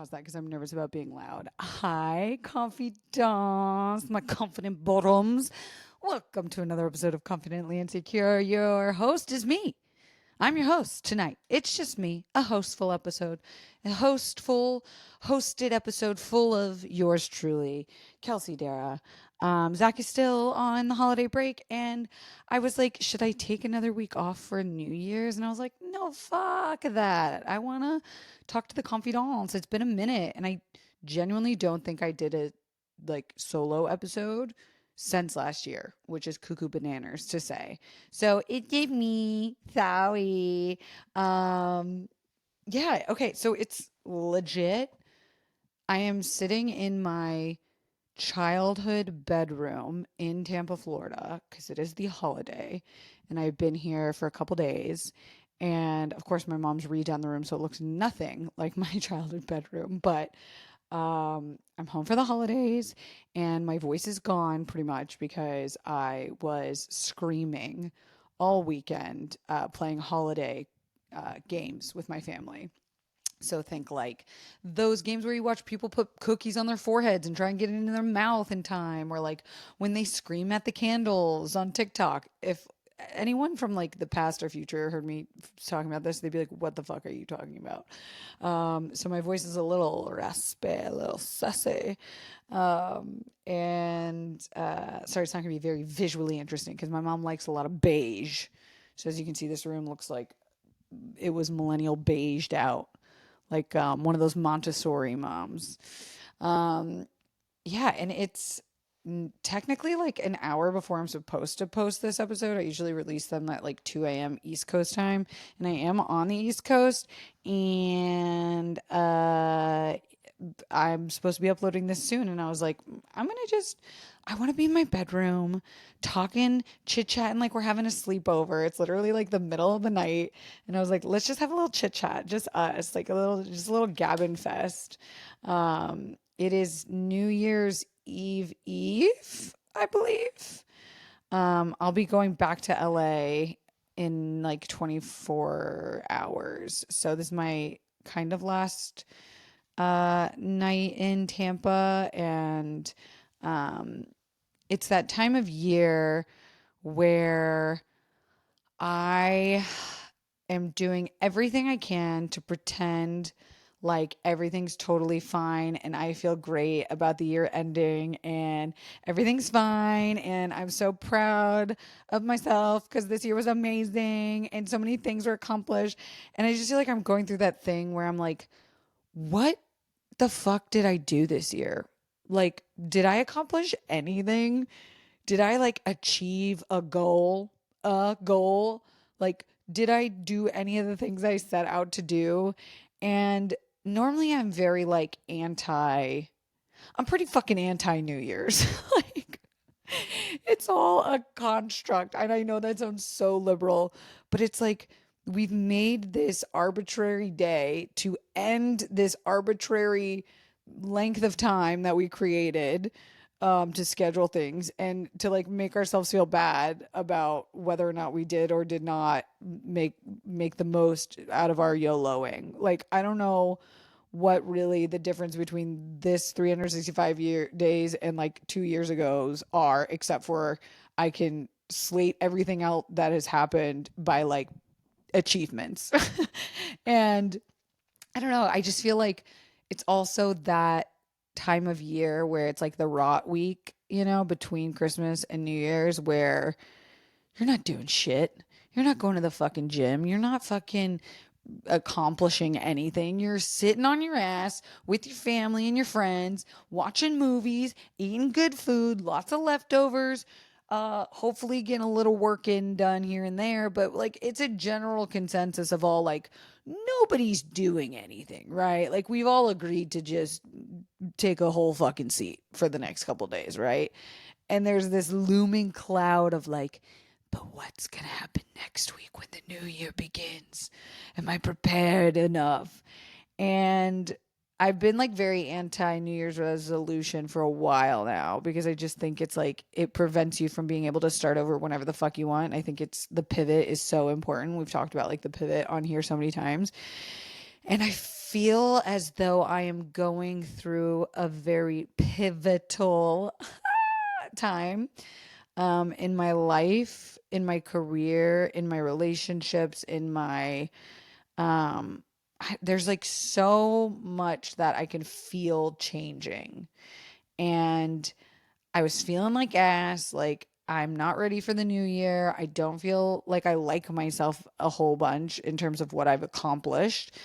pause that because I'm nervous about being loud. Hi, confidants, my confident bottoms. Welcome to another episode of Confidently Insecure. Your host is me. I'm your host tonight. It's just me, a hostful episode, hosted episode full of yours truly, Kelsey, darragh. Zach is still on the holiday break, and I was like, should I take another week off for New Year's? And I was like, no, fuck that. I want to talk to the confidants. It's been a minute, and I genuinely don't think I did a solo episode since last year, which is cuckoo bananas to say. So it gave me sorry. Yeah, okay. So it's legit. I am sitting in my childhood bedroom in Tampa, Florida, because it is the holiday, and I've been here for a couple days. And of course, my mom's redone the room, so it looks nothing like my childhood bedroom. But I'm home for the holidays, and my voice is gone pretty much because I was screaming all weekend playing holiday games with my family. So think like those games where you watch people put cookies on their foreheads and try and get it into their mouth in time, or like when they scream at the candles on TikTok. If anyone from like the past or future heard me talking about this, they'd be like, "What the fuck are you talking about?" So my voice is a little raspy, a little sassy, and sorry, it's not gonna be very visually interesting because my mom likes a lot of beige. So as you can see, this room looks like it was millennial beiged out, like one of those Montessori moms. Um, yeah, and it's technically like an hour before I'm supposed to post this episode. I usually release them at like 2 a.m. East Coast time, and I am on the East Coast, and I'm supposed to be uploading this soon. And I was like, I want to be in my bedroom talking, chit chatting like we're having a sleepover. It's literally like the middle of the night. And I was like, let's just have a little chit chat, just us, like just a little gabbing fest. It is New Year's Eve, I believe. I'll be going back to LA in like 24 hours. So this is my kind of last night in Tampa, and um, it's that time of year where I am doing everything I can to pretend like everything's totally fine and I feel great about the year ending and everything's fine and I'm so proud of myself because this year was amazing and so many things were accomplished. And I just feel like I'm going through that thing where I'm like, what the fuck did I do this year? Like, did I accomplish anything? Did I like achieve a goal? A goal? Like, did I do any of the things I set out to do? And normally I'm very like I'm pretty fucking anti New Year's. Like, it's all a construct. And I know that sounds so liberal, but it's like we've made this arbitrary day to end this arbitrary length of time that we created to schedule things and to like make ourselves feel bad about whether or not we did or did not make the most out of our YOLOing. Like, I don't know what really the difference between this 365 days and like 2 years ago's are, except for I can slate everything out that has happened by like achievements. And I don't know, I just feel like it's also that time of year where it's like the rot week, between Christmas and New Year's, where you're not doing shit. You're not going to the fucking gym. You're not fucking accomplishing anything. You're sitting on your ass with your family and your friends, watching movies, eating good food, lots of leftovers, hopefully getting a little work in done here and there. But like, it's a general consensus of all like, nobody's doing anything, right? Like, we've all agreed to just take a whole fucking seat for the next couple days, right? And there's this looming cloud of like, but what's going to happen next week when the new year begins? Am I prepared enough? And I've been like very anti New Year's resolution for a while now because I just think it's like it prevents you from being able to start over whenever the fuck you want. I think it's the pivot is so important. We've talked about like the pivot on here so many times. And I feel as though I am going through a very pivotal time in my life, in my career, in my relationships, in my there's like so much that I can feel changing. And I was feeling like ass, like I'm not ready for the new year. I don't feel like I like myself a whole bunch in terms of what I've accomplished.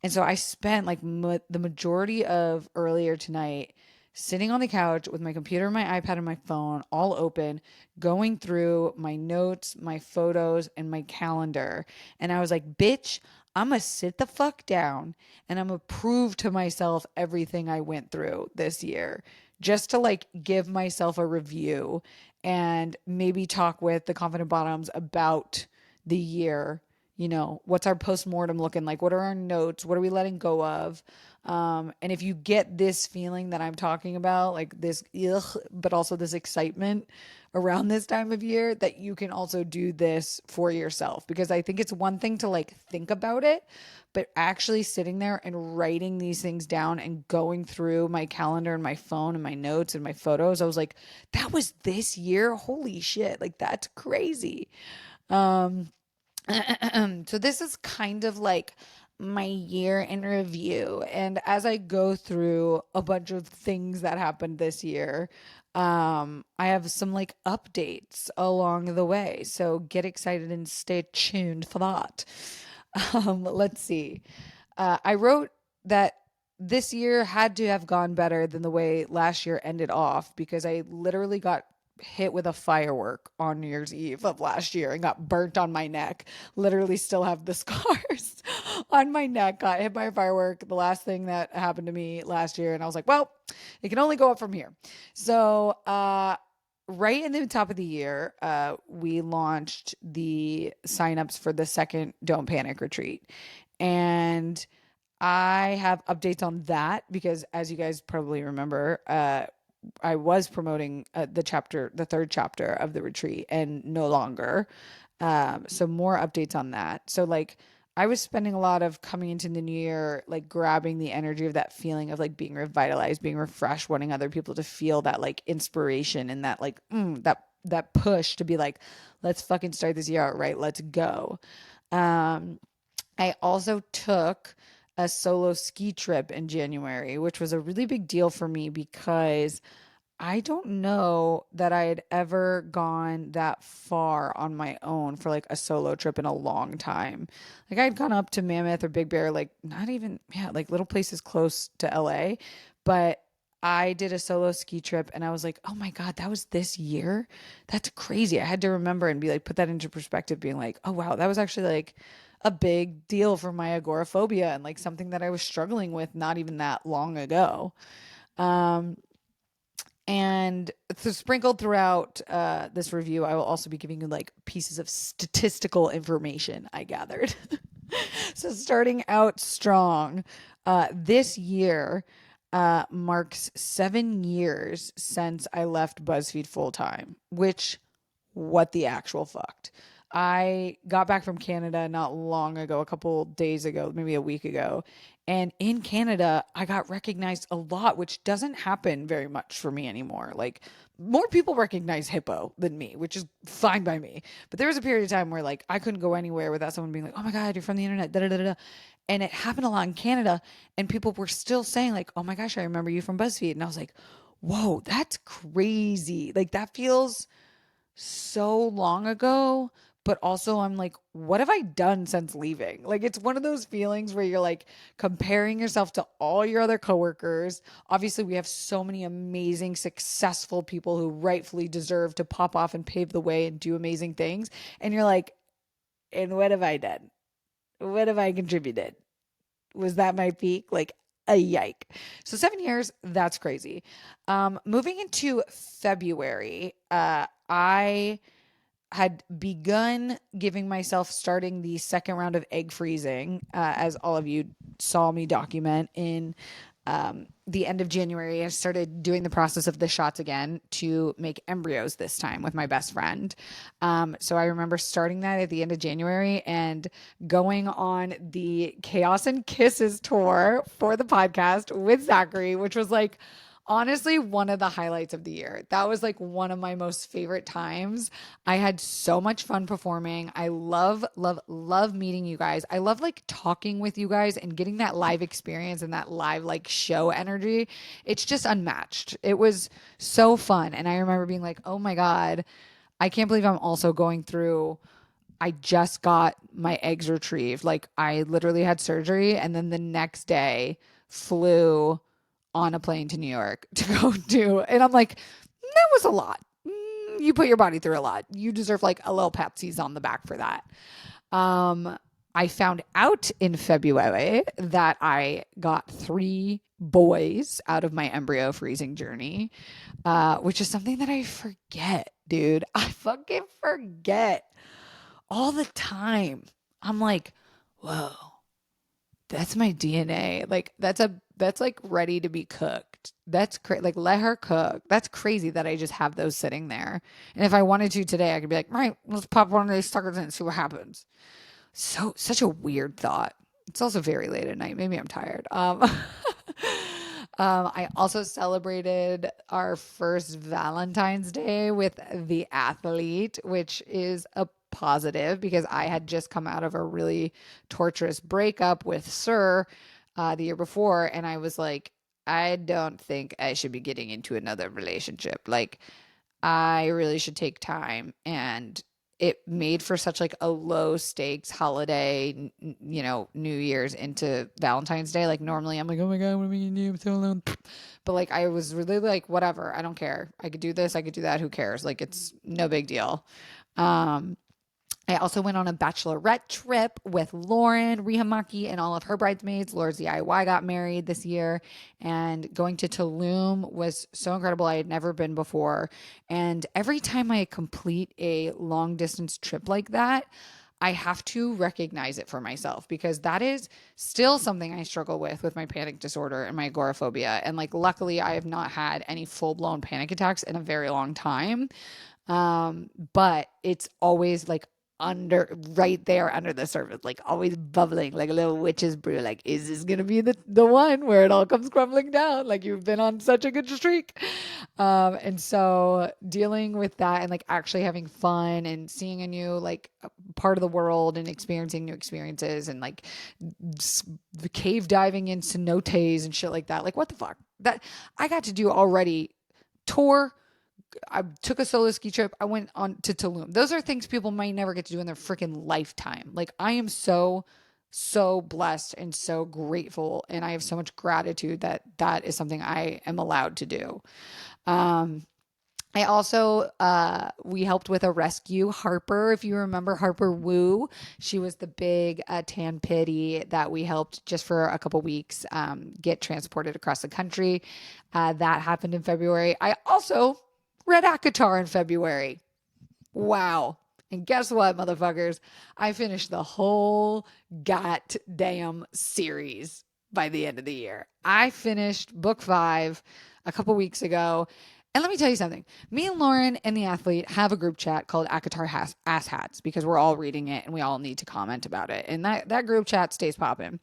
And so I spent like the majority of earlier tonight sitting on the couch with my computer, my iPad, and my phone all open, going through my notes, my photos, and my calendar. And I was like, bitch, I'm gonna sit the fuck down and I'm gonna prove to myself everything I went through this year just to like give myself a review and maybe talk with the Confident Bottoms about the year. You know, what's our postmortem looking like? What are our notes? What are we letting go of? And if you get this feeling that I'm talking about, like this, ugh, but also this excitement around this time of year, that you can also do this for yourself. Because I think it's one thing to like think about it, but actually sitting there and writing these things down and going through my calendar and my phone and my notes and my photos, I was like, that was this year? Holy shit. Like, that's crazy. Um, so this is kind of like my year in review. And as I go through a bunch of things that happened this year, I have some like updates along the way. So get excited and stay tuned for that. Let's see. I wrote that this year had to have gone better than the way last year ended off because I literally got hit with a firework on New Year's Eve of last year and got burnt on my neck. Literally still have the scars on my neck. Got hit by a firework. The last thing that happened to me last year. And I was like, well, it can only go up from here. So, right in the top of the year, we launched the signups for the second Don't Panic retreat. And I have updates on that because, as you guys probably remember, I was promoting the third chapter of the retreat, and no longer. So more updates on that. So like I was spending a lot of coming into the new year, like grabbing the energy of that feeling of like being revitalized, being refreshed, wanting other people to feel that like inspiration and that like that push to be like, let's fucking start this year out right. Let's go. Um, I also took a solo ski trip in January, which was a really big deal for me because I don't know that I had ever gone that far on my own for like a solo trip in a long time. Like I'd gone up to Mammoth or Big Bear, like not even, yeah, like little places close to LA, but I did a solo ski trip and I was like, oh my God, that was this year? That's crazy. I had to remember and be like, put that into perspective, being like, oh wow, that was actually like a big deal for my agoraphobia and like something that I was struggling with not even that long ago. Um, and so sprinkled throughout this review, I will also be giving you like pieces of statistical information I gathered. So starting out strong, this year marks 7 years since I left BuzzFeed full time, which what the actual fucked. I got back from Canada not long ago, a couple days ago, maybe a week ago. And in Canada, I got recognized a lot, which doesn't happen very much for me anymore. Like, more people recognize Hippo than me, which is fine by me. But there was a period of time where, like, I couldn't go anywhere without someone being like, oh my God, you're from the internet, da da da da. And it happened a lot in Canada. And people were still saying, like, oh my gosh, I remember you from BuzzFeed. And I was like, whoa, that's crazy. Like, that feels so long ago, but also I'm like, what have I done since leaving? Like, it's one of those feelings where you're like comparing yourself to all your other coworkers. Obviously, we have so many amazing, successful people who rightfully deserve to pop off and pave the way and do amazing things. And you're like, and what have I done? What have I contributed? Was that my peak? Like, a yike. So 7 years, that's crazy. Moving into February, I had begun giving myself starting the second round of egg freezing, as all of you saw me document in the end of January, I started doing the process of the shots again to make embryos this time with my best friend. So I remember starting that at the end of January and going on the Chaos and Kisses tour for the podcast with Zachary, which was like, honestly, one of the highlights of the year. That was like one of my most favorite times. I had so much fun performing. I love, love, love meeting you guys. I love like talking with you guys and getting that live experience and that live like show energy. It's just unmatched. It was so fun. And I remember being like, oh my God, I can't believe I'm also going through. I just got my eggs retrieved. Like I literally had surgery and then the next day flew on a plane to New York to go do. And I'm like, that was a lot. You put your body through a lot. You deserve like a little Pepsi's on the back for that. I found out in February that I got 3 boys out of my embryo freezing journey, which is something that I forget, dude. I fucking forget all the time. I'm like, whoa, that's my DNA. Like that's like ready to be cooked. That's like let her cook. That's crazy that I just have those sitting there. And if I wanted to today, I could be like, right, let's pop one of these suckers in and see what happens. So such a weird thought. It's also very late at night. Maybe I'm tired. I also celebrated our first Valentine's Day with the athlete, which is a positive because I had just come out of a really torturous breakup with Sir the year before. And I was like, I don't think I should be getting into another relationship. Like, I really should take time. And it made for such like a low stakes holiday, New Year's into Valentine's Day. Like normally I'm like, oh my God, what am I gonna do? I'm so alone. But like I was really like, whatever, I don't care. I could do this, I could do that. Who cares? Like it's no big deal. Um, I also went on a bachelorette trip with Lauren Rihamaki and all of her bridesmaids. Laura's DIY got married this year, and going to Tulum was so incredible. I had never been before. And every time I complete a long distance trip like that, I have to recognize it for myself because that is still something I struggle with my panic disorder and my agoraphobia. And like, luckily, I have not had any full blown panic attacks in a very long time. But it's always like right there under the surface, like always bubbling like a little witch's brew. Like, is this gonna be the one where it all comes crumbling down? Like you've been on such a good streak. And so dealing with that and like actually having fun and seeing a new like part of the world and experiencing new experiences and like the cave diving in cenotes and shit like that. Like what the fuck? That I got to do already. Tour, I took a solo ski trip. I went on to Tulum. Those are things people might never get to do in their freaking lifetime. Like I am so, so blessed and so grateful. And I have so much gratitude that that is something I am allowed to do. I also, we helped with a rescue. Harper, if you remember Harper Wu, she was the big tan pitty that we helped just for a couple weeks get transported across the country. That happened in February. I also read ACOTAR in February. Wow. And guess what, motherfuckers? I finished the whole goddamn series by the end of the year. I finished book 5 a couple weeks ago. And let me tell you something. Me and Lauren and the athlete have a group chat called ACOTAR Ass Hats because we're all reading it and we all need to comment about it. And that group chat stays popping.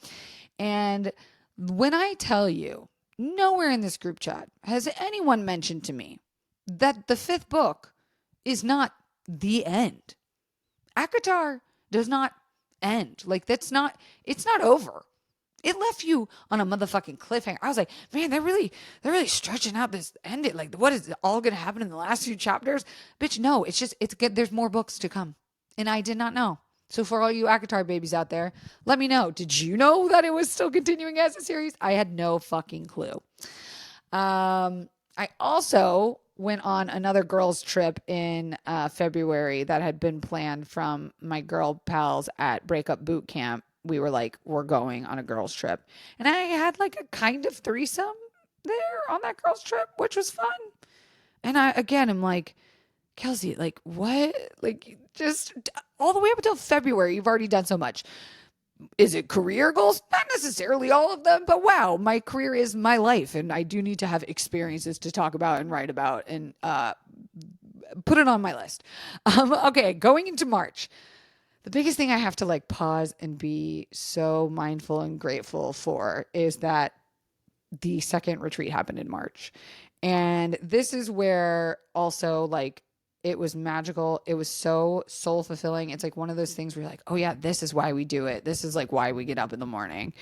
And when I tell you, nowhere in this group chat has anyone mentioned to me that the 5th book is not the end. ACOTAR does not end. Like it's not over. It left you on a motherfucking cliffhanger. I was like, man, they're really stretching out this ending. Like, what is all going to happen in the last few chapters? Bitch, no, it's good. There's more books to come. And I did not know. So for all you ACOTAR babies out there, let me know. Did you know that it was still continuing as a series? I had no fucking clue. I also went on another girls trip in February that had been planned from my girl pals at Breakup Boot Camp. We were like, we're going on a girls trip. And I had like a kind of threesome there on that girls trip, which was fun. And I'm like, Kelsey, like what? Like just all the way up until February, you've already done so much. Is it career goals? Not necessarily all of them, but wow, my career is my life, and I do need to have experiences to talk about and write about and put it on my list. Okay, going into March, the biggest thing I have to like pause and be so mindful and grateful for is that the second retreat happened in March. And this is where also like it was magical. It was so soul fulfilling. It's like one of those things where you're like, oh yeah, this is why we do it. This is like why we get up in the morning.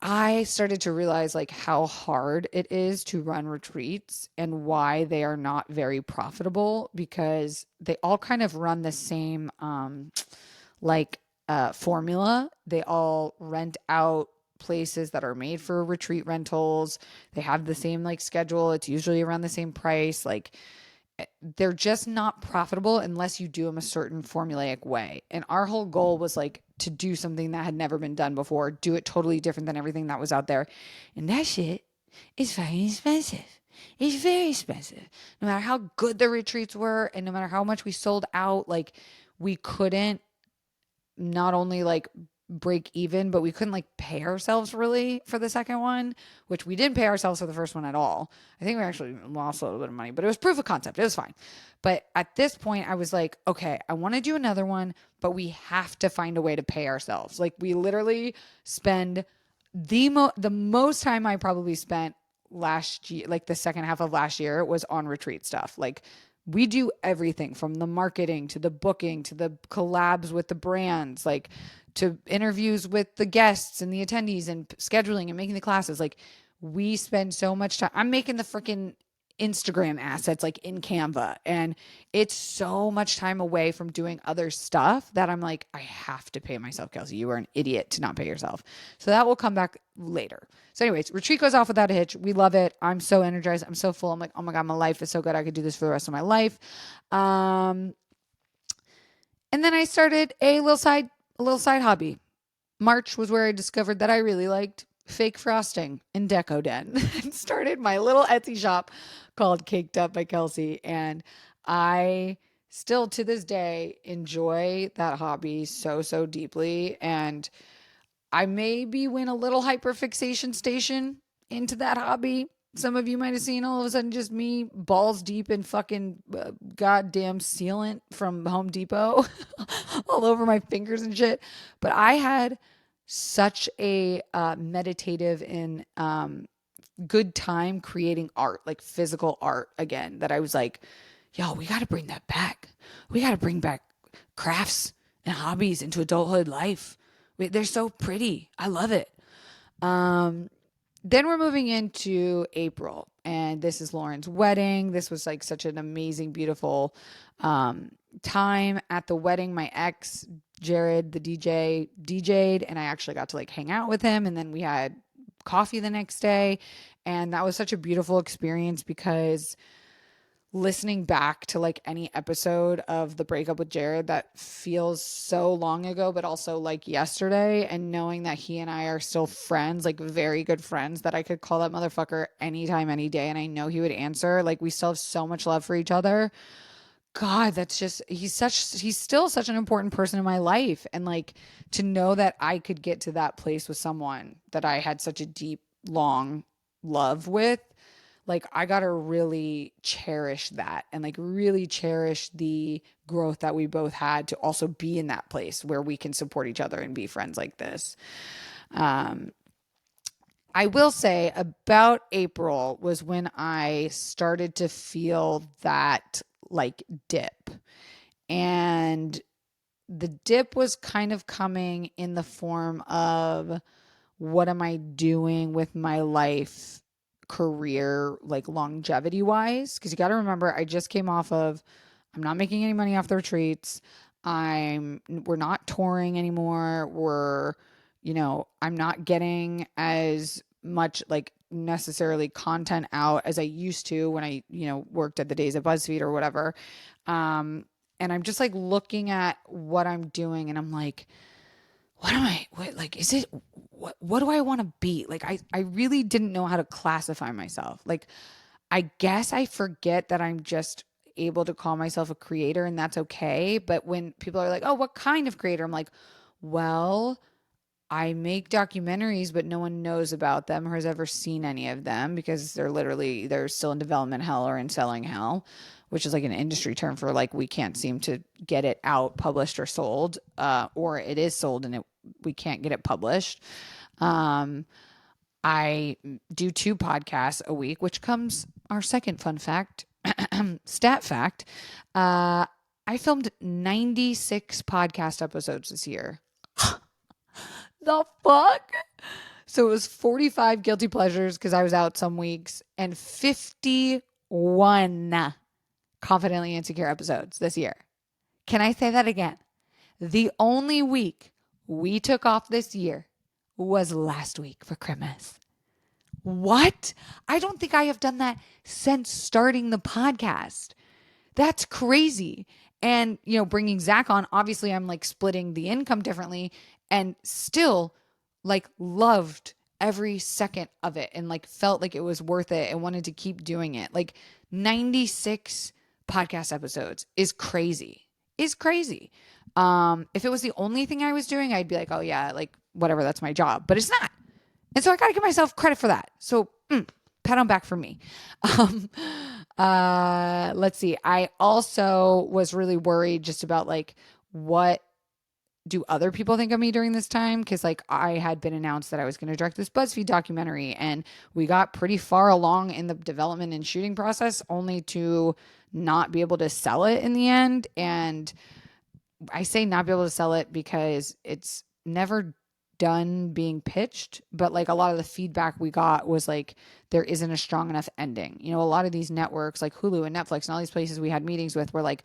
I started to realize like how hard it is to run retreats and why they are not very profitable because they all kind of run the same like formula. They all rent out places that are made for retreat rentals. They have the same like schedule. It's usually around the same price. Like they're just not profitable unless you do them a certain formulaic way. And our whole goal was like to do something that had never been done before, do it totally different than everything that was out there. And that shit is fucking expensive. It's very expensive. No matter how good the retreats were and no matter how much we sold out, like we couldn't not only like break even, but we couldn't like pay ourselves really for the second one, which we didn't pay ourselves for the first one at all. I think we actually lost a little bit of money, but it was proof of concept. It was fine. But at this point, I was like, okay, I want to do another one, but we have to find a way to pay ourselves. Like we literally spend the most time I probably spent last year, like the second half of last year, was on retreat stuff. Like we do everything from the marketing to the booking to the collabs with the brands, like to interviews with the guests and the attendees and scheduling and making the classes. Like we spend so much time. I'm making the freaking Instagram assets like in Canva, and it's so much time away from doing other stuff that I'm like, I have to pay myself. Kelsey, you are an idiot to not pay yourself. So that will come back later. So anyways, retreat goes off without a hitch. We love it. I'm so energized. I'm so full. I'm like, oh my God, my life is so good. I could do this for the rest of my life. And then I started a little side hobby. March was where I discovered that I really liked fake frosting in Deco Den and started my little Etsy shop called Caked Up by Kelsey. And I still to this day enjoy that hobby so, so deeply. And I maybe went a little hyperfixation station into that hobby. Some of you might have seen all of a sudden just me balls deep in fucking goddamn sealant from Home Depot all over my fingers and shit. But I had such a meditative and good time creating art, like physical art again, that I was like, yo, we got to bring that back. We got to bring back crafts and hobbies into adulthood life. They're so pretty. I love it. Then we're moving into April, and this is Lauren's wedding. This was like such an amazing, beautiful time at the wedding. My ex, Jared, the DJ, DJ'd, and I actually got to like hang out with him. And then we had coffee the next day. And that was such a beautiful experience because listening back to like any episode of the breakup with Jared that feels so long ago, but also like yesterday, and knowing that he and I are still friends, like very good friends, that I could call that motherfucker anytime, any day, and I know he would answer. Like we still have so much love for each other. God, that's just, he's still such an important person in my life. And like to know that I could get to that place with someone that I had such a deep, long love with, like I got to really cherish that and like really cherish the growth that we both had to also be in that place where we can support each other and be friends like this. I will say about April was when I started to feel that like dip. And the dip was kind of coming in the form of what am I doing with my life, career, like longevity wise? Because you got to remember, I just came off of, I'm not making any money off the retreats. We're not touring anymore. I'm not getting as much like necessarily content out as I used to when I, worked at the days at BuzzFeed or whatever. And I'm just like looking at what I'm doing and I'm like, what do I want to be? Like, I really didn't know how to classify myself. Like, I guess I forget that I'm just able to call myself a creator and that's okay. But when people are like, oh, what kind of creator? I'm like, well, I make documentaries, but no one knows about them or has ever seen any of them because they're still in development hell or in selling hell, which is like an industry term for like we can't seem to get it out, published or sold, or it is sold and we can't get it published. I do 2 podcasts a week, which comes our second fun fact, stat fact. I filmed 96 podcast episodes this year. The fuck? So it was 45 guilty pleasures because I was out some weeks and 51 confidently insecure episodes this year. Can I say that again? The only week we took off this year was last week for Christmas. What? I don't think I have done that since starting the podcast. That's crazy. And, bringing Zach on, obviously I'm like splitting the income differently and still like loved every second of it and like felt like it was worth it and wanted to keep doing it. Like 96 podcast episodes is crazy. If it was the only thing I was doing, I'd be like, oh yeah, like whatever, that's my job, but it's not. And so I got to give myself credit for that. So pat on back for me. Let's see. I also was really worried just about like, what do other people think of me during this time? Because like I had been announced that I was going to direct this BuzzFeed documentary and we got pretty far along in the development and shooting process only to not be able to sell it in the end. And I say not be able to sell it because it's never done being pitched, but like a lot of the feedback we got was like there isn't a strong enough ending. A lot of these networks like Hulu and Netflix and all these places we had meetings with were like,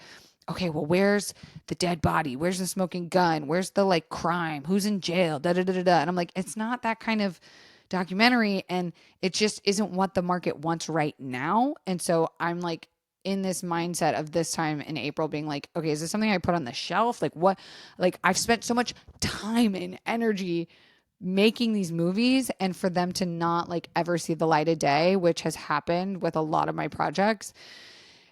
okay, well, where's the dead body? Where's the smoking gun? Where's the like crime? Who's in jail? Da da da da da. And I'm like, it's not that kind of documentary, and it just isn't what the market wants right now. And so I'm like in this mindset of this time in April being like, okay, is this something I put on the shelf? Like what? Like I've spent so much time and energy making these movies, and for them to not like ever see the light of day, which has happened with a lot of my projects,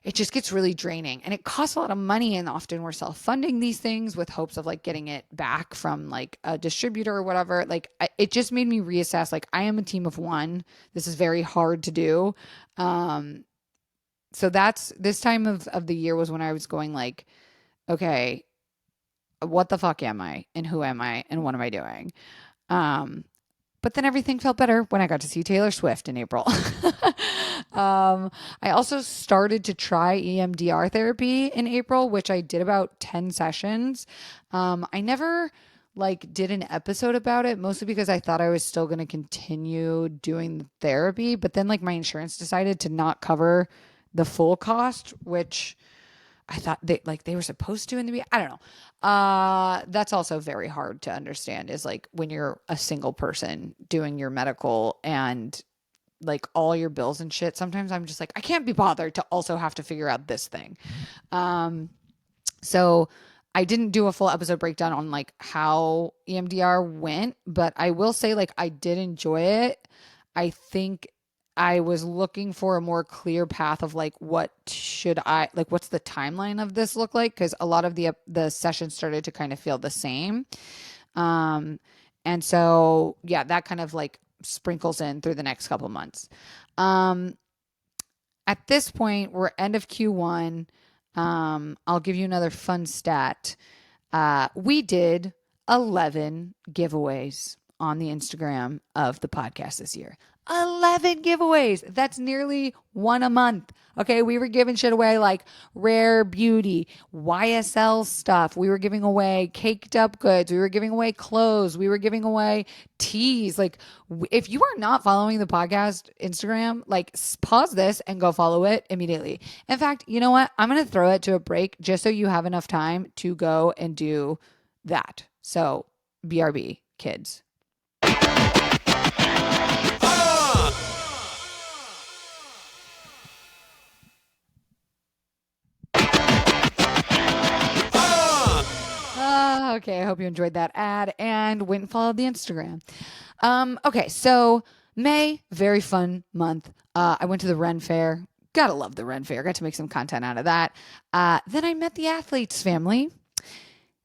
it just gets really draining and it costs a lot of money. And often we're self-funding these things with hopes of like getting it back from like a distributor or whatever. Like it just made me reassess, like I am a team of one. This is very hard to do. So that's this time of the year was when I was going like, okay, what the fuck am I and who am I and what am I doing? But then everything felt better when I got to see Taylor Swift in April. I also started to try EMDR therapy in April, which I did about 10 sessions. I never like did an episode about it, mostly because I thought I was still going to continue doing the therapy. But then like my insurance decided to not cover the full cost, which I thought they were supposed to in the beginning. I don't know. That's also very hard to understand, is like when you're a single person doing your medical and like all your bills and shit. Sometimes I'm just like, I can't be bothered to also have to figure out this thing. So I didn't do a full episode breakdown on like how EMDR went, but I will say like I did enjoy it. I think I was looking for a more clear path of like, what's the timeline of this look like? Because a lot of the sessions started to kind of feel the same. And so, yeah, that kind of like sprinkles in through the next couple months. At this point, we're end of Q1. I'll give you another fun stat. We did 11 giveaways on the Instagram of the podcast this year. 11 giveaways. That's nearly one a month. Okay. We were giving shit away like Rare Beauty, YSL stuff. We were giving away caked up goods. We were giving away clothes. We were giving away teas. Like if you are not following the podcast Instagram, like pause this and go follow it immediately. In fact, you know what? I'm going to throw it to a break just so you have enough time to go and do that. So BRB kids. Okay, I hope you enjoyed that ad and went and followed the Instagram. Okay, so May, very fun month. I went to the Ren Fair. Gotta love the Ren Fair. Got to make some content out of that. Then I met the Athletes family.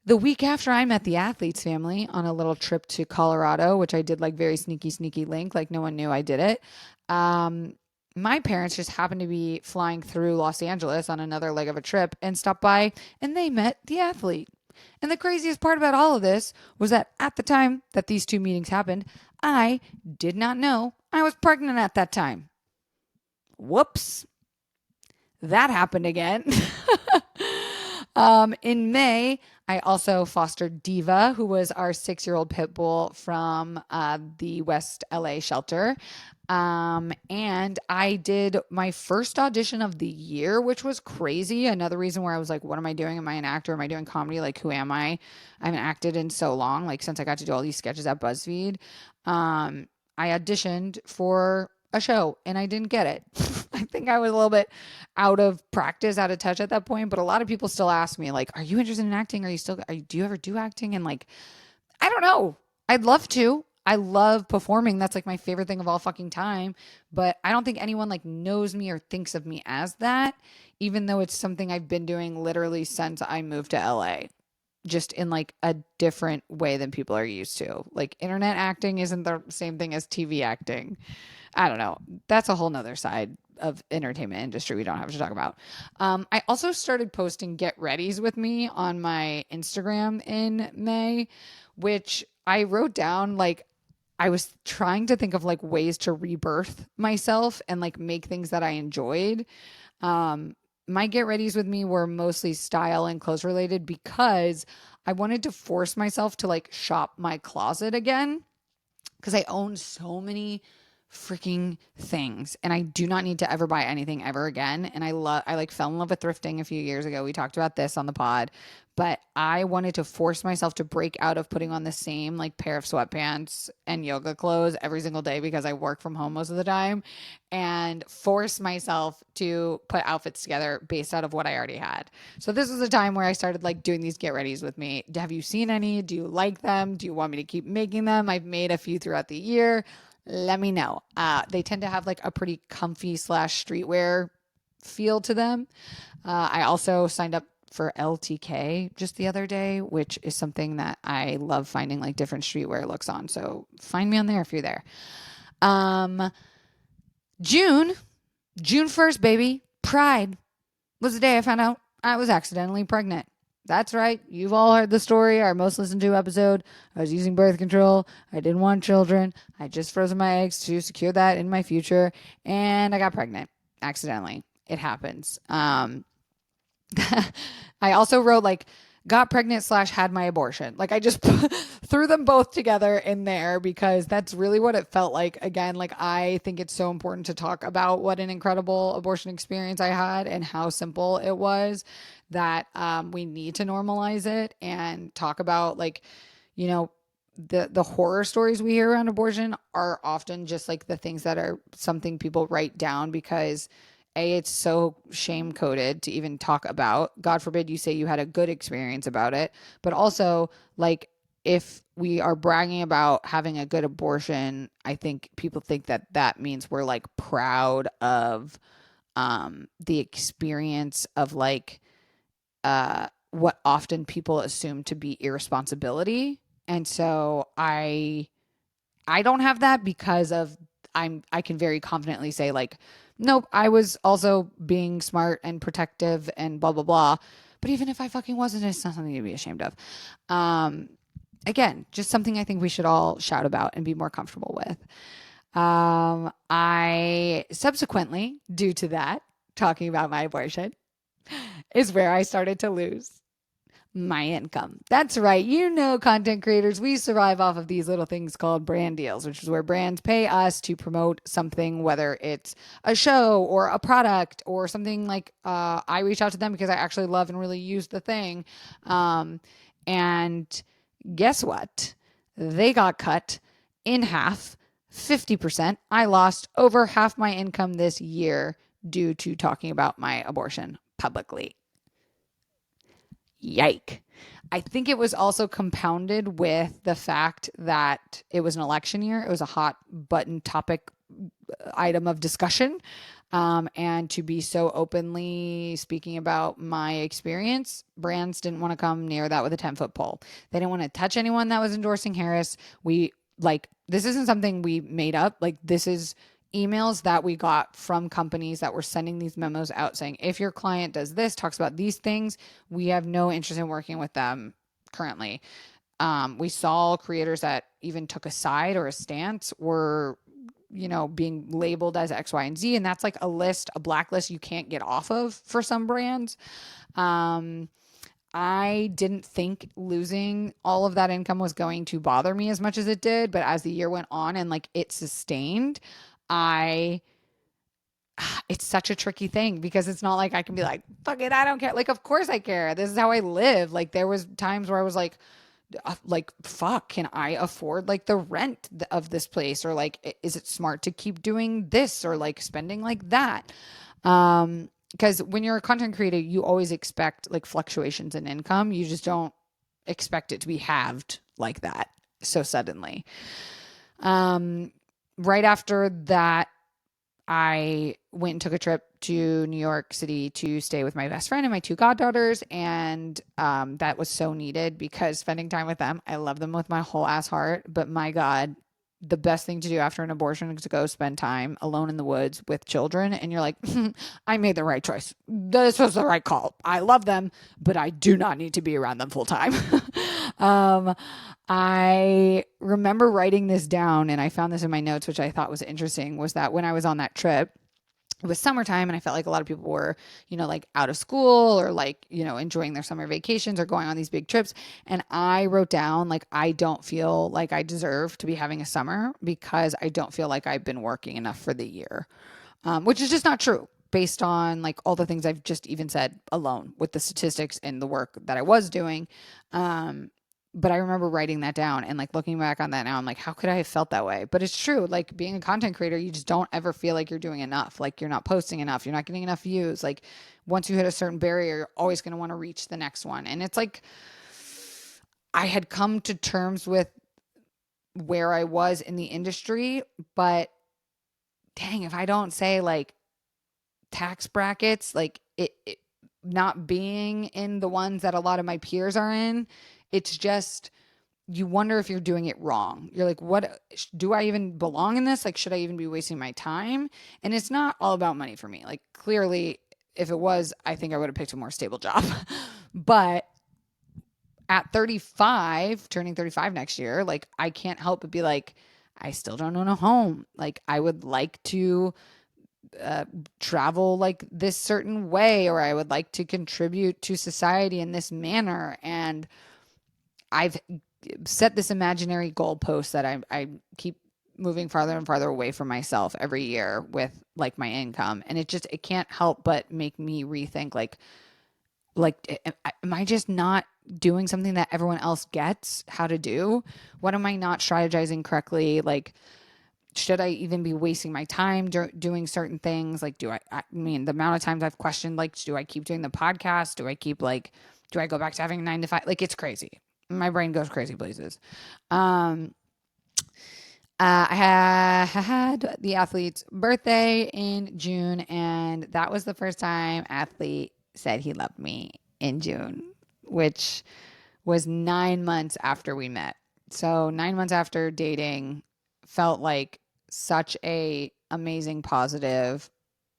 The week after I met the athlete's family on a little trip to Colorado, which I did like very sneaky link, like no one knew I did it. Um, my parents just happened to be flying through Los Angeles on another leg of a trip and stopped by and they met the athlete. And the craziest part about all of this was that at the time that these two meetings happened, I did not know I was pregnant at that time. Whoops. That happened again. In May, I also fostered Diva, who was our 6-year-old pit bull from the West LA shelter. And I did my first audition of the year, which was crazy. Another reason where I was like, what am I doing? Am I an actor? Am I doing comedy? Like, who am I? I haven't acted in so long, like since I got to do all these sketches at BuzzFeed. I auditioned for a show and I didn't get it. I think I was a little bit out of practice, out of touch at that point, but a lot of people still ask me like, are you interested in acting? Do you ever do acting? And like, I don't know. I'd love to. I love performing. That's like my favorite thing of all fucking time, but I don't think anyone like knows me or thinks of me as that, even though it's something I've been doing literally since I moved to LA, just in like a different way than people are used to. Like internet acting isn't the same thing as TV acting. I don't know. That's a whole nother side of entertainment industry we don't have to talk about. I also started posting get readies with me on my Instagram in May, which I wrote down like I was trying to think of like ways to rebirth myself and like make things that I enjoyed. My get readies with me were mostly style and clothes related because I wanted to force myself to like shop my closet again because I own so many freaking things and I do not need to ever buy anything ever again. And I like fell in love with thrifting a few years ago. We talked about this on the pod, but I wanted to force myself to break out of putting on the same like pair of sweatpants and yoga clothes every single day because I work from home most of the time and force myself to put outfits together based out of what I already had. So this was a time where I started like doing these get readies with me. Have you seen any? Do you like them? Do you want me to keep making them? I've made a few throughout the year. Let me know. They tend to have like a pretty comfy / streetwear feel to them. I also signed up for LTK just the other day, which is something that I love finding like different streetwear looks on. So find me on there if you're there. Um, June 1st, baby. Pride was the day I found out I was accidentally pregnant. That's right. You've all heard the story. Our most listened to episode. I was using birth control. I didn't want children. I just frozen my eggs to secure that in my future. And I got pregnant accidentally. It happens. I also wrote like got pregnant / had my abortion. Like I just threw them both together in there because that's really what it felt like. Again, like I think it's so important to talk about what an incredible abortion experience I had and how simple it was that we need to normalize it and talk about like, you know, the horror stories we hear around abortion are often just like the things that are something people write down because it's so shame coded to even talk about. God forbid you say you had a good experience about it, but also like if we are bragging about having a good abortion, I think people think that that means we're like proud of the experience of like what often people assume to be irresponsibility. And so I don't have that because of I can very confidently say like, nope, I was also being smart and protective and blah blah blah. But even if I fucking wasn't, it's not something to be ashamed of. Again, just something I think we should all shout about and be more comfortable with. I subsequently, due to that, talking about my abortion, is where I started to lose my income. That's right. You know, content creators, we survive off of these little things called brand deals, which is where brands pay us to promote something, whether it's a show or a product or something like I reach out to them because I actually love and really use the thing. And guess what? They got cut in half, 50%. I lost over half my income this year due to talking about my abortion publicly. Yike. I think it was also compounded with the fact that it was an election year. It was a hot button topic item of discussion. And to be so openly speaking about my experience, brands didn't want to come near that with a 10-foot pole. They didn't want to touch anyone that was endorsing Harris. This isn't something we made up. Like, this is emails that we got from companies that were sending these memos out saying, if your client does this, talks about these things, we have no interest in working with them currently. We saw creators that even took a side or a stance were, being labeled as X, Y, and Z. And that's like a blacklist you can't get off of for some brands. I didn't think losing all of that income was going to bother me as much as it did. But as the year went on and like it sustained, it's such a tricky thing because it's not like I can be like, fuck it, I don't care. Like, of course I care. This is how I live. Like, there was times where I was like, fuck, can I afford like the rent of this place? Or like, is it smart to keep doing this or like spending like that? Because when you're a content creator, you always expect like fluctuations in income. You just don't expect it to be halved like that so suddenly. Right after that, I went and took a trip to New York City to stay with my best friend and my two goddaughters. And that was so needed because spending time with them, I love them with my whole ass heart. But my God, the best thing to do after an abortion is to go spend time alone in the woods with children. And you're like, I made the right choice. This was the right call. I love them, but I do not need to be around them full time. I remember writing this down and I found this in my notes, which I thought was interesting, was that when I was on that trip, it was summertime and I felt like a lot of people were, like out of school or like, enjoying their summer vacations or going on these big trips. And I wrote down, like, I don't feel like I deserve to be having a summer because I don't feel like I've been working enough for the year, which is just not true based on like all the things I've just even said alone with the statistics and the work that I was doing. But I remember writing that down and like looking back on that now, I'm like, how could I have felt that way? But it's true. Like being a content creator, you just don't ever feel like you're doing enough. Like you're not posting enough. You're not getting enough views. Like once you hit a certain barrier, you're always going to want to reach the next one. And it's like, I had come to terms with where I was in the industry, but dang, if I don't say like tax brackets, like it not being in the ones that a lot of my peers are in, it's just, you wonder if you're doing it wrong. You're like, what, do I even belong in this? Like, should I even be wasting my time? And it's not all about money for me. Like, clearly, if it was, I think I would have picked a more stable job. But at 35, turning 35 next year, like, I can't help but be like, I still don't own a home. Like, I would like to travel like this certain way, or I would like to contribute to society in this manner. And I've set this imaginary goalpost that I keep moving farther and farther away from myself every year with like my income. And it can't help but make me rethink like, am I just not doing something that everyone else gets how to do? What am I not strategizing correctly? Like, should I even be wasting my time doing certain things? Like, I mean, the amount of times I've questioned, like, do I keep doing the podcast? Do I go back to having a 9 to 5? Like, it's crazy. My brain goes crazy places. I had the athlete's birthday in June, and that was the first time athlete said he loved me in June, which was 9 months after we met. So 9 months after dating felt like such a amazing, positive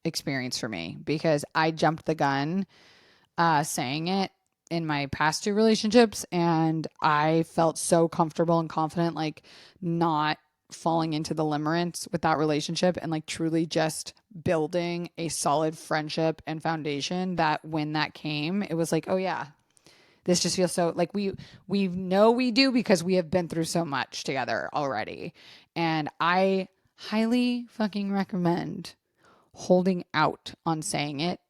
experience for me because I jumped the gun saying it in my past two relationships, and I felt so comfortable and confident, like not falling into the limerence with that relationship and like truly just building a solid friendship and foundation that when that came, it was like, oh yeah, this just feels so like we know we do because we have been through so much together already. And I highly fucking recommend holding out on saying it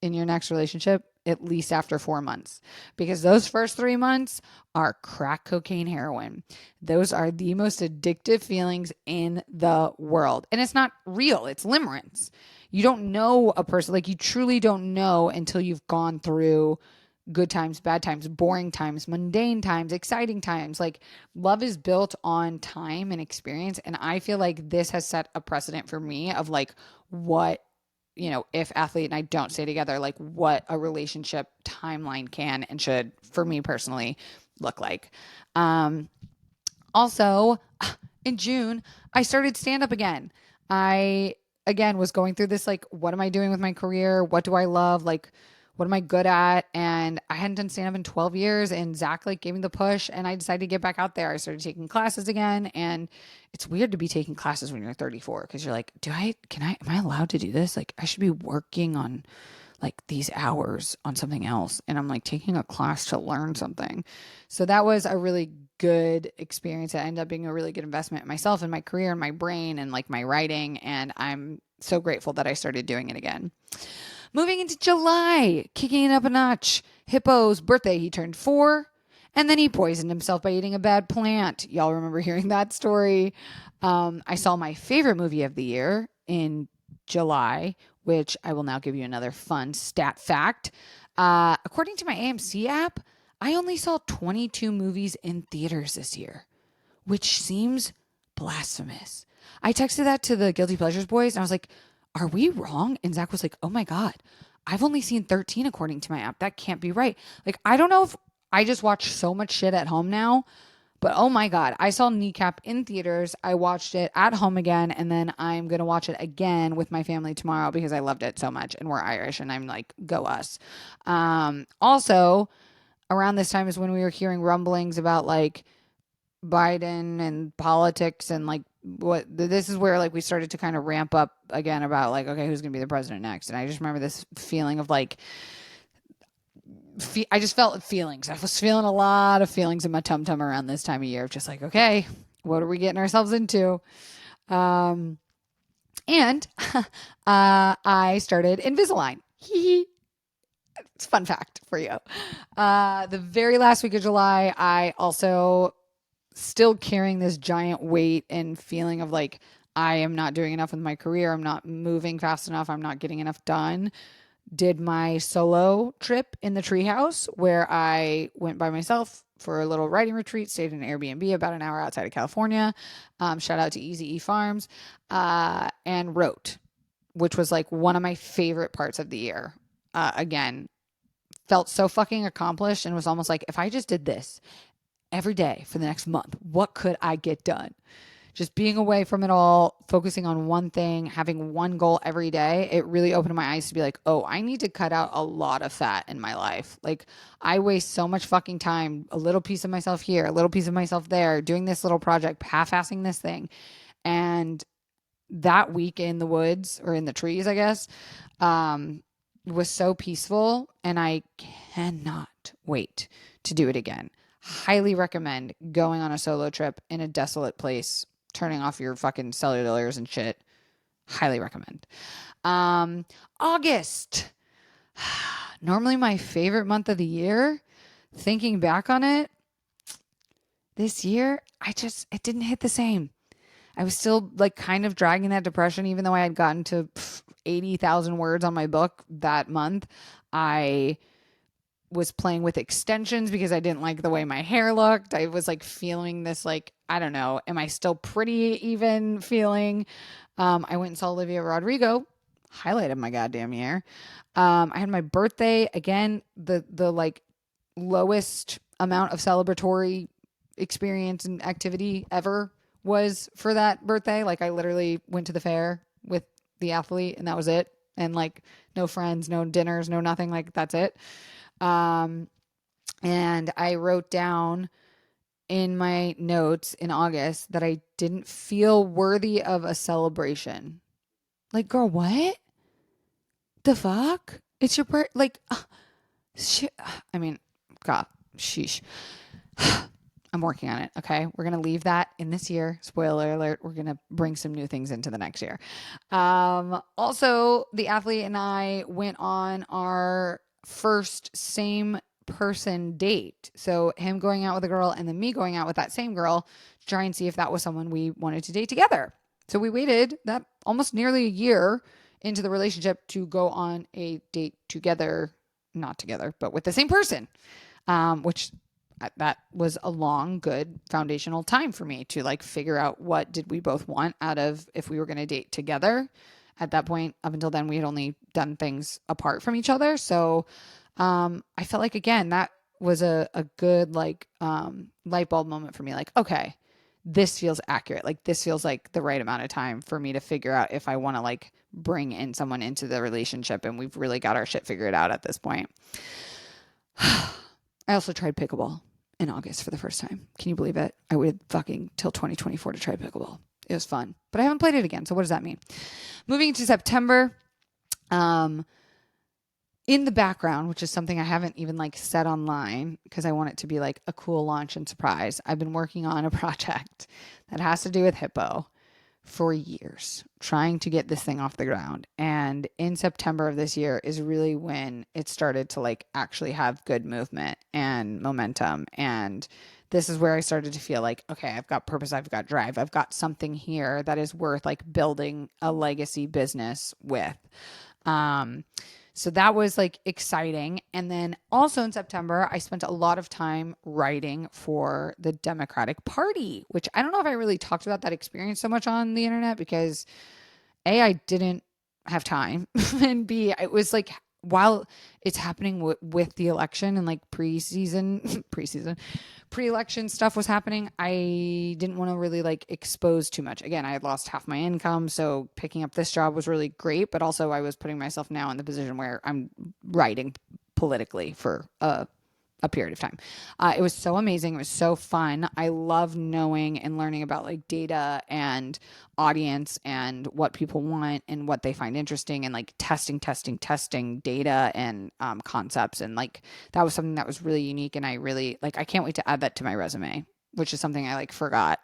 in your next relationship at least after 4 months, because those first 3 months are crack cocaine heroin. Those are the most addictive feelings in the world. And it's not real. It's limerence. You don't know a person, like you truly don't know until you've gone through good times, bad times, boring times, mundane times, exciting times. Like love is built on time and experience. And I feel like this has set a precedent for me of like what if athlete and I don't stay together, like what a relationship timeline can and should, for me personally, look like. Also, in June, I started stand up again. I, again, was going through this like, what am I doing with my career? What do I love? Like, what am I good at? And I hadn't done stand up in 12 years. And Zach like gave me the push and I decided to get back out there. I started taking classes again. And it's weird to be taking classes when you're 34 because you're like, am I allowed to do this? Like, I should be working on like these hours on something else. And I'm like taking a class to learn something. So that was a really good experience. It ended up being a really good investment in myself and my career and my brain and like my writing. And I'm so grateful that I started doing it again. Moving into July, kicking it up a notch. Hippo's birthday, he turned 4. And then he poisoned himself by eating a bad plant. Y'all remember hearing that story? I saw my favorite movie of the year in July, which I will now give you another fun stat fact. According to my AMC app, I only saw 22 movies in theaters this year, which seems blasphemous. I texted that to the Guilty Pleasures boys and I was like, are we wrong? And Zach was like, oh my God, I've only seen 13 according to my app. That can't be right. Like, I don't know if I just watch so much shit at home now, but oh my God, I saw Kneecap in theaters. I watched it at home again, and then I'm going to watch it again with my family tomorrow because I loved it so much, and we're Irish, and I'm like, go us. Also, around this time is when we were hearing rumblings about like Biden and politics and like this is where like we started to kind of ramp up again about like, okay, who's going to be the president next? And I just remember this feeling of like, I just felt feelings. I was feeling a lot of feelings in my tum-tum around this time of year. Just like, okay, what are we getting ourselves into? And I started Invisalign. It's a fun fact for you. The very last week of July, I also still carrying this giant weight and feeling of like, I am not doing enough with my career. I'm not moving fast enough. I'm not getting enough done. Did my solo trip in the treehouse where I went by myself for a little writing retreat, stayed in an Airbnb about an hour outside of California. Shout out to Easy E Farms, and wrote, which was like one of my favorite parts of the year. Again, felt so fucking accomplished and was almost like, if I just did this every day for the next month, what could I get done? Just being away from it all, focusing on one thing, having one goal every day, it really opened my eyes to be like, oh, I need to cut out a lot of fat in my life. Like, I waste so much fucking time, a little piece of myself here, a little piece of myself there, doing this little project, half-assing this thing. And that week in the woods, or in the trees, I guess, was so peaceful. And I cannot wait to do it again. Highly recommend going on a solo trip in a desolate place, turning off your fucking cellulars and shit. Highly recommend. August. Normally my favorite month of the year. Thinking back on it, this year, it didn't hit the same. I was still like kind of dragging that depression, even though I had gotten to 80,000 words on my book that month. I was playing with extensions because I didn't like the way my hair looked. I was like feeling this, like, I don't know, am I still pretty even feeling? I went and saw Olivia Rodrigo, highlight of my goddamn year. I had my birthday again, the like lowest amount of celebratory experience and activity ever was for that birthday. Like, I literally went to the fair with the athlete and that was it. And like no friends, no dinners, no nothing, like that's it. And I wrote down in my notes in August that I didn't feel worthy of a celebration. Like, girl, what the fuck? It's your birthday. Like, I mean, God, sheesh. I'm working on it. Okay. We're going to leave that in this year. Spoiler alert. We're going to bring some new things into the next year. Also, the athlete and I went on our first same person date. So him going out with a girl and then me going out with that same girl to try and see if that was someone we wanted to date together. So we waited that almost nearly a year into the relationship to go on a date together, not together, but with the same person, which that was a long, good foundational time for me to like figure out what did we both want out of if we were going to date together. at that point. Up until then, we had only done things apart from each other. So I felt like, again, that was a good like light bulb moment for me. Like, okay, this feels accurate. Like this feels like the right amount of time for me to figure out if I want to like bring in someone into the relationship, and we've really got our shit figured out at this point. I also tried pickleball in August for the first time. Can you believe it? I waited fucking till 2024 to try pickleball. It was fun, but I haven't played it again. So what does that mean? Moving into September, in the background, which is something I haven't even like said online because I want it to be like a cool launch and surprise. I've been working on a project that has to do with Hippo for years, trying to get this thing off the ground. And in September of this year is really when it started to like actually have good movement and momentum. And this is where I started to feel like, okay, I've got purpose, I've got drive, I've got something here that is worth like building a legacy business with. So that was like exciting. And then also in September, I spent a lot of time writing for the Democratic Party, which I don't know if I really talked about that experience so much on the internet because A, I didn't have time, and B, it was like while it's happening with the election and like pre-election stuff was happening, I didn't want to really like expose too much. Again, I had lost half my income, so picking up this job was really great, but also I was putting myself now in the position where I'm writing politically for a period of time. It was so amazing. It was so fun. I love knowing and learning about like data and audience and what people want and what they find interesting, and like testing data and concepts. And like that was something that was really unique. And I really like, I can't wait to add that to my resume, which is something I like forgot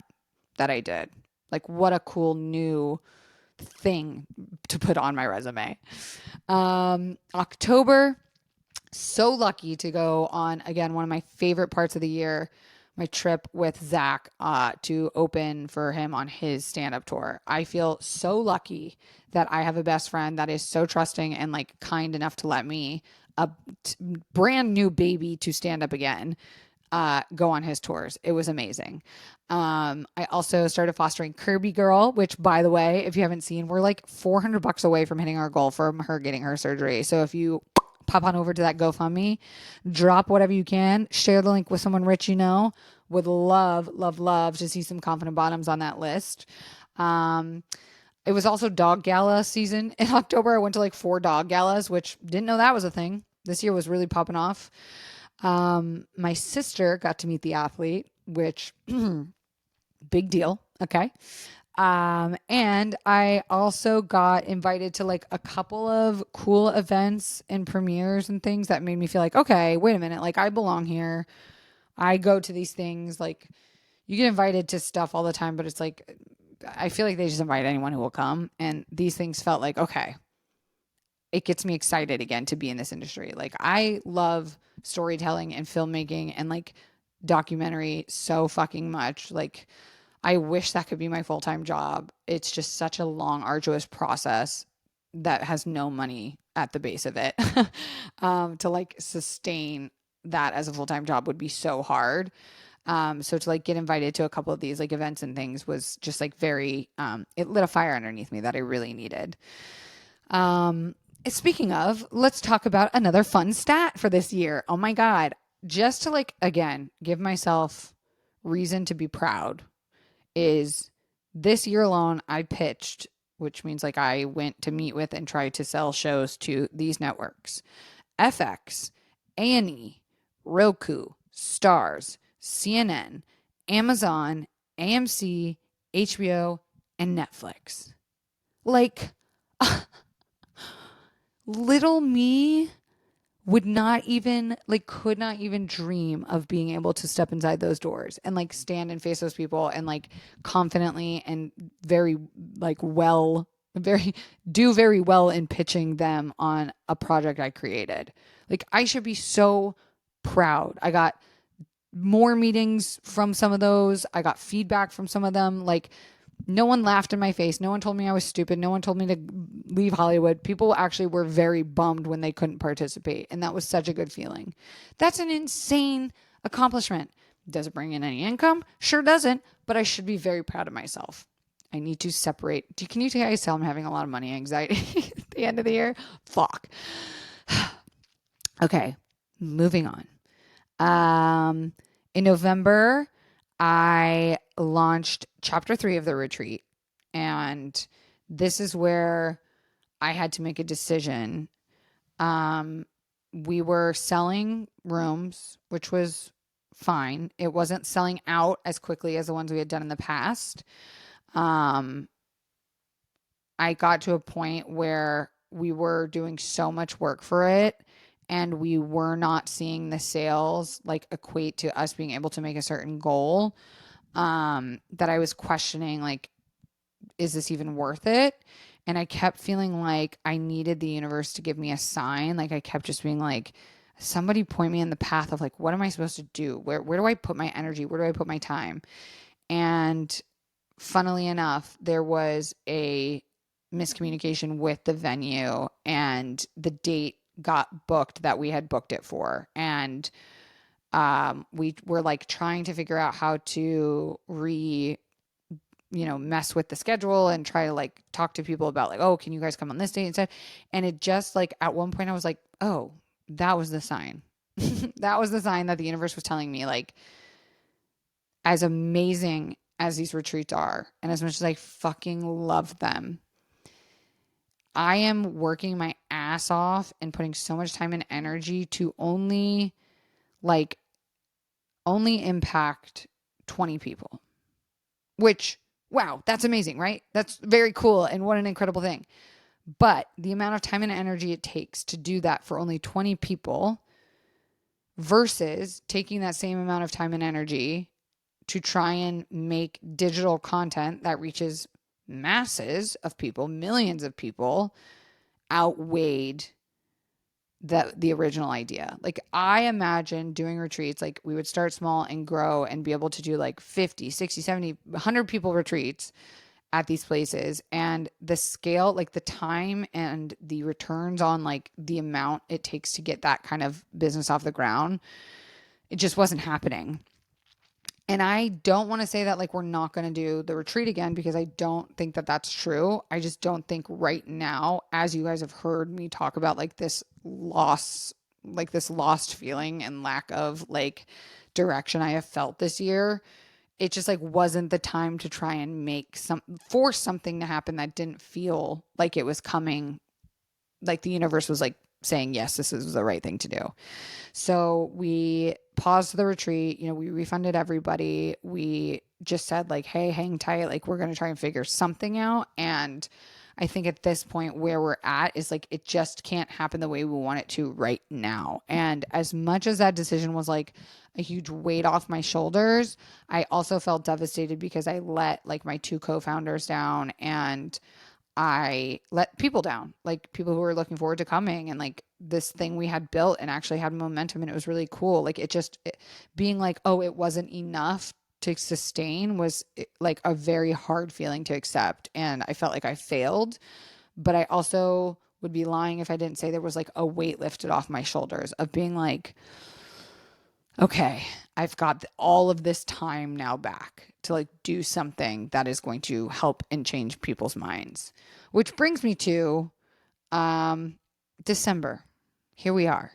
that I did. Like what a cool new thing to put on my resume. October, so lucky to go on, again, one of my favorite parts of the year, my trip with Zach to open for him on his stand-up tour. I feel so lucky that I have a best friend that is so trusting and like kind enough to let me, a brand new baby to stand up again, go on his tours. It was amazing. I also started fostering Kirby Girl, which, by the way, if you haven't seen, we're like $400 away from hitting our goal from her getting her surgery. So if you pop on over to that GoFundMe, drop whatever you can, share the link with someone rich you know. Would love to see some confident bottoms on that list. It was also dog gala season in October. I went to like 4 dog galas, which didn't know that was a thing. This year was really popping off. My sister got to meet the athlete, which big deal. Okay. And I also got invited to like a couple of cool events and premieres and things that made me feel like, okay, wait a minute. Like I belong here. I go to these things. Like you get invited to stuff all the time, but it's like, I feel like they just invite anyone who will come. And these things felt like, okay, it gets me excited again to be in this industry. Like I love storytelling and filmmaking and like documentary so fucking much. Like I wish that could be my full-time job. It's just such a long, arduous process that has no money at the base of it. To like sustain that as a full-time job would be so hard. So to like get invited to a couple of these like events and things was just like very, it lit a fire underneath me that I really needed. Speaking of, let's talk about another fun stat for this year. Oh my God. Just to like, again, give myself reason to be proud is this year alone, I pitched, which means like I went to meet with and try to sell shows to these networks: FX, A&E, Roku, Stars, CNN, Amazon, AMC, HBO, and Netflix. Like, little me would not even like could not even dream of being able to step inside those doors and like stand and face those people and like confidently and very like well do very well in pitching them on a project I created. Like I should be so proud. I got more meetings from some of those. I got feedback from some of them. Like no one laughed in my face. No one told me I was stupid. No one told me to leave Hollywood. People actually were very bummed when they couldn't participate. And that was such a good feeling. That's an insane accomplishment. Does it bring in any income? Sure doesn't, but I should be very proud of myself. I need to separate. Can you guys tell I'm having a lot of money anxiety at the end of the year? Fuck. Okay, moving on. In November, I launched chapter 3 of the retreat. And this is where I had to make a decision. We were selling rooms, which was fine. It wasn't selling out as quickly as the ones we had done in the past. Um, I got to a point where we were doing so much work for it and we were not seeing the sales like equate to us being able to make a certain goal, that I was questioning, like, is this even worth it? And I kept feeling like I needed the universe to give me a sign. Like I kept just being like, somebody point me in the path of like, what am I supposed to do? Where do I put my energy? Where do I put my time? And funnily enough, there was a miscommunication with the venue and the date got booked that we had booked it for. And we were like trying to figure out how to mess with the schedule and try to like talk to people about like, oh, can you guys come on this date instead? And it just like at one point I was like, oh, that was the sign. That was the sign that the universe was telling me, like, as amazing as these retreats are, and as much as I fucking love them, I am working my ass off and putting so much time and energy to only impact 20 people, which, wow, that's amazing, right? That's very cool. And what an incredible thing. But the amount of time and energy it takes to do that for only 20 people versus taking that same amount of time and energy to try and make digital content that reaches masses of people, millions of people, outweighed the original idea. Like I imagine doing retreats, like we would start small and grow and be able to do like 50, 60, 70, 100 people retreats at these places, and the scale, like the time and the returns on like the amount it takes to get that kind of business off the ground, it just wasn't happening. And I don't want to say that like we're not going to do the retreat again, because I don't think that that's true. I just don't think right now, as you guys have heard me talk about like this loss, like this lost feeling and lack of like direction I have felt this year, it just like wasn't the time to try and force something to happen that didn't feel like it was coming. Like the universe was like saying, yes, this is the right thing to do. So we paused the retreat, we refunded everybody. We just said like, hey, hang tight. Like we're going to try and figure something out. And I think at this point where we're at is like, it just can't happen the way we want it to right now. And as much as that decision was like a huge weight off my shoulders, I also felt devastated because I let like my two co-founders down, and I let people down, like people who were looking forward to coming, and like this thing we had built and actually had momentum, and it was really cool. Like being like, oh, it wasn't enough to sustain was like a very hard feeling to accept. And I felt like I failed, but I also would be lying if I didn't say there was like a weight lifted off my shoulders of being like, okay, I've got all of this time now back to like do something that is going to help and change people's minds. Which brings me to December. Here we are.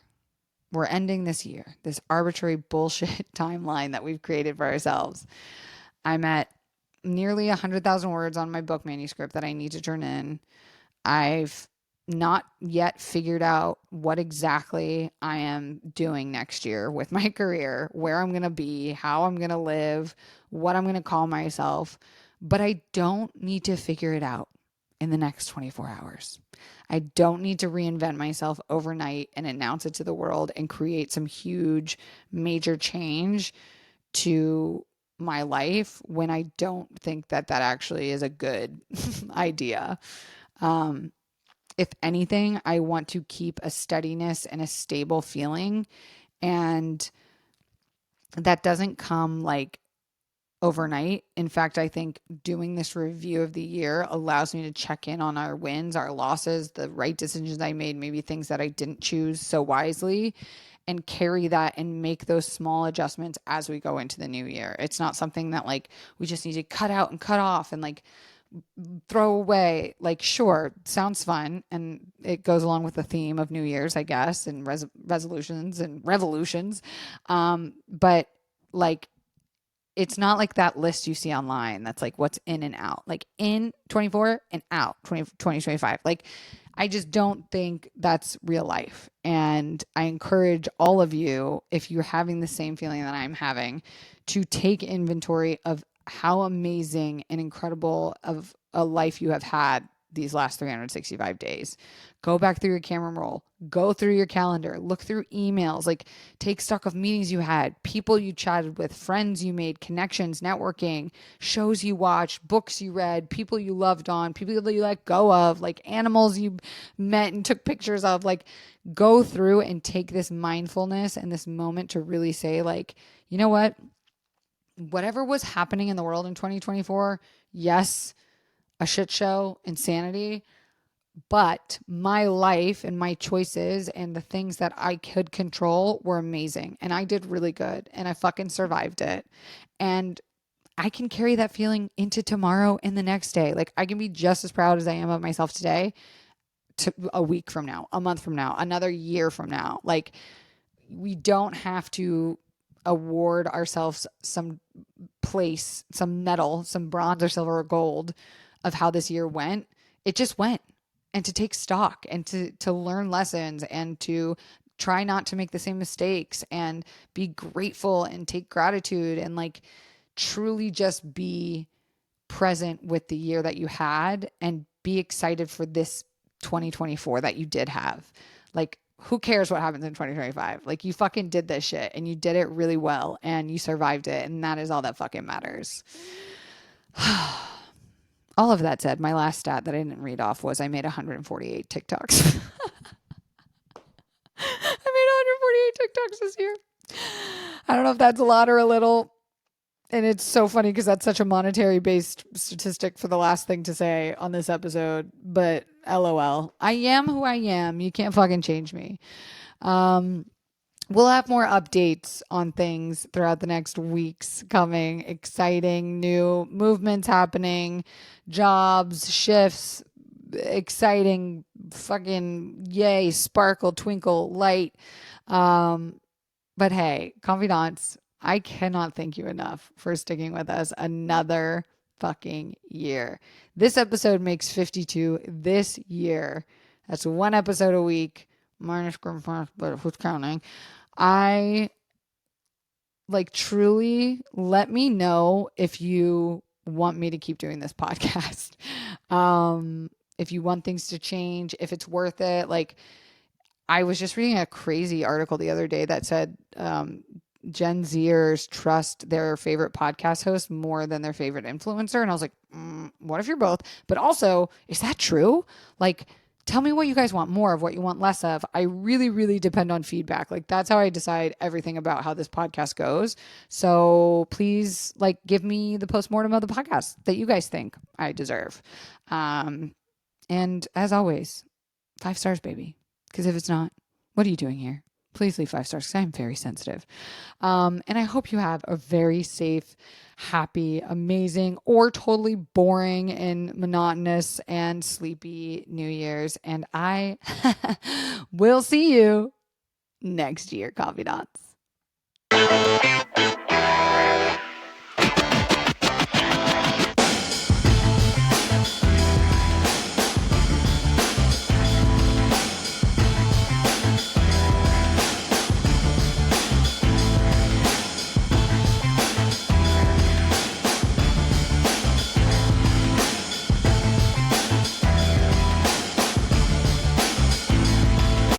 We're ending this year, this arbitrary bullshit timeline that we've created for ourselves. I'm at nearly 100,000 words on my book manuscript that I need to turn in. I've not yet figured out what exactly I am doing next year with my career, where I'm going to be, how I'm going to live, what I'm going to call myself. But I don't need to figure it out in the next 24 hours. I don't need to reinvent myself overnight and announce it to the world and create some huge major change to my life when I don't think that actually is a good idea. If anything, I want to keep a steadiness and a stable feeling. And that doesn't come like overnight. In fact, I think doing this review of the year allows me to check in on our wins, our losses, the right decisions I made, maybe things that I didn't choose so wisely, and carry that and make those small adjustments as we go into the new year. It's not something that like we just need to cut out and cut off and like throw away. Like, sure, sounds fun. And it goes along with the theme of New Year's, I guess, and resolutions and revolutions. But like, it's not like that list you see online that's like what's in and out, like in 24 and out 2025. Like, I just don't think that's real life. And I encourage all of you, if you're having the same feeling that I'm having, to take inventory of how amazing and incredible of a life you have had these last 365 days. Go back through your camera roll, go through your calendar, look through emails, like take stock of meetings you had, people you chatted with, friends you made, connections, networking, shows you watched, books you read, people you loved on, people that you let go of, like animals you met and took pictures of. Like, go through and take this mindfulness and this moment to really say, like, you know what? Whatever was happening in the world in 2024, yes, a shit show, insanity, but my life and my choices and the things that I could control were amazing. And I did really good and I fucking survived it. And I can carry that feeling into tomorrow and the next day. Like, I can be just as proud as I am of myself today to a week from now, a month from now, another year from now. Like, we don't have to award ourselves some place, some medal, some bronze or silver or gold of how this year went. It just went. And to take stock and to learn lessons and to try not to make the same mistakes and be grateful and take gratitude and like truly just be present with the year that you had and be excited for this 2024 that you did have. Like, who cares what happens in 2025? Like, you fucking did this shit and you did it really well and you survived it. And that is all that fucking matters. All of that said, my last stat that I didn't read off was I made 148 TikToks. I made 148 TikToks this year. I don't know if that's a lot or a little. And it's so funny because that's such a monetary based statistic for the last thing to say on this episode. But LOL. I am who I am. You can't fucking change me. We'll have more updates on things throughout the next weeks coming. Exciting new movements happening, jobs, shifts, exciting fucking yay, sparkle, twinkle, light. But hey, confidants, I cannot thank you enough for sticking with us another fucking year. This episode makes 52 this year. That's one episode a week, minus Christmas, but who's counting? I like, truly, let me know if you want me to keep doing this podcast. If you want things to change, if it's worth it. Like, I was just reading a crazy article the other day that said Gen Zers trust their favorite podcast host more than their favorite influencer. And I was like, what if you're both? But also, is that true? Like, tell me what you guys want more of, what you want less of. I really, really depend on feedback. Like, that's how I decide everything about how this podcast goes. So please, like, give me the postmortem of the podcast that you guys think I deserve. And as always, 5 stars, baby. Because if it's not, what are you doing here? Please leave 5 stars because I'm very sensitive. And I hope you have a very safe, happy, amazing, or totally boring and monotonous and sleepy New Year's. And I will see you next year, confidants.